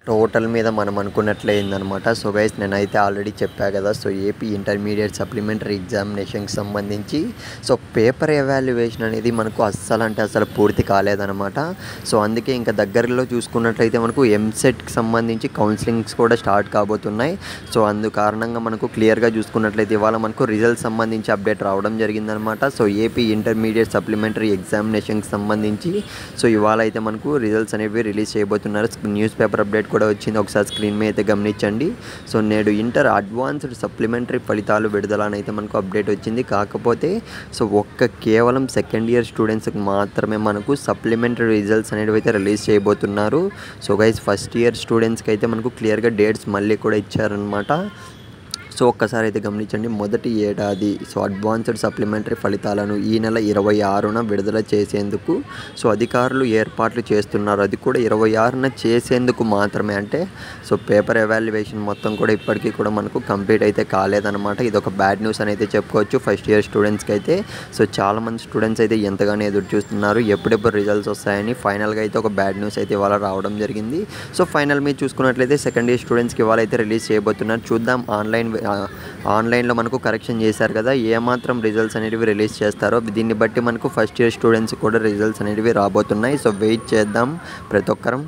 Total మీద మనం అనుకున్నట్లే అయిందనమాట. సో గైస్ నేనైతే ఆల్రెడీ చెప్పా కదా. సో ఏపీ ఇంటర్మీడియట్ సప్లిమెంటరీ ఎగ్జామినేషన్కి సంబంధించి సో పేపర్ ఎవాల్యుయేషన్ అనేది మనకు అస్సలు పూర్తి కాలేదనమాట. సో అందుకే ఇంకా దగ్గరలో చూసుకున్నట్లయితే మనకు ఎంసెట్కి సంబంధించి కౌన్సిలింగ్స్ కూడా స్టార్ట్ కాబోతున్నాయి. సో అందు కారణంగా మనకు క్లియర్గా చూసుకున్నట్లయితే ఇవాళ మనకు రిజల్ట్ సంబంధించి అప్డేట్ రావడం జరిగిందనమాట. సో ఏపీ ఇంటర్మీడియట్ సప్లిమెంటరీ ఎగ్జామినేషన్కి సంబంధించి సో ఇవాళ అయితే మనకు రిజల్ట్స్ అనేవి రిలీజ్ చేయబోతున్నారు. న్యూస్ పేపర్ అప్డేట్ కూడా వచ్చింది, ఒకసారి స్క్రీన్ మీద అయితే గమనించండి. సో నేడు ఇంటర్ అడ్వాన్స్డ్ సప్లిమెంటరీ ఫలితాలు విడుదల అని అయితే మనకు అప్డేట్ వచ్చింది. కాకపోతే సో కేవలం సెకండ్ ఇయర్ స్టూడెంట్స్కి మాత్రమే మనకు సప్లిమెంటరీ రిజల్ట్స్ అనేవి అయితే రిలీజ్ చేయబోతున్నారు. సో గైస్ ఫస్ట్ ఇయర్ స్టూడెంట్స్కి అయితే మనకు క్లియర్గా డేట్స్ మళ్ళీ కూడా ఇచ్చారనమాట. సో ఒక్కసారి అయితే గమనించండి. మొదటి ఏడాది సో అడ్వాన్స్డ్ సప్లిమెంటరీ ఫలితాలను ఈ నెల 26న విడుదల చేసేందుకు సో అధికారులు ఏర్పాట్లు చేస్తున్నారు. అది కూడా 26న చేసేందుకు మాత్రమే. అంటే సో పేపర్ ఎవాల్యుయేషన్ మొత్తం కూడా ఇప్పటికీ కూడా మనకు కంప్లీట్ అయితే కాలేదన్నమాట. ఇది ఒక బ్యాడ్ న్యూస్ అని అయితే చెప్పుకోవచ్చు ఫస్ట్ ఇయర్ స్టూడెంట్స్కి అయితే. సో చాలామంది స్టూడెంట్స్ అయితే ఎంతగానో ఎదురు చూస్తున్నారు ఎప్పుడెప్పుడు రిజల్ట్స్ వస్తాయని. ఫైనల్గా అయితే ఒక బ్యాడ్ న్యూస్ అయితే ఇవాళ రావడం జరిగింది. సో ఫైనల్ మీరు చూసుకున్నట్లయితే సెకండ్ ఇయర్ స్టూడెంట్స్కి ఇవాళ అయితే రిలీజ్ చేయబోతున్నారు. చూద్దాం ఆన్లైన్లో మనకు కరెక్షన్ చేశారు కదా, ఏమాత్రం రిజల్ట్స్ అనేవి రిలీజ్ చేస్తారో దీన్ని బట్టి మనకు ఫస్ట్ ఇయర్ స్టూడెంట్స్ కూడా రిజల్ట్స్ అనేవి రాబోతున్నాయి. సో వెయిట్ చేద్దాం ప్రతి ఒక్కరం.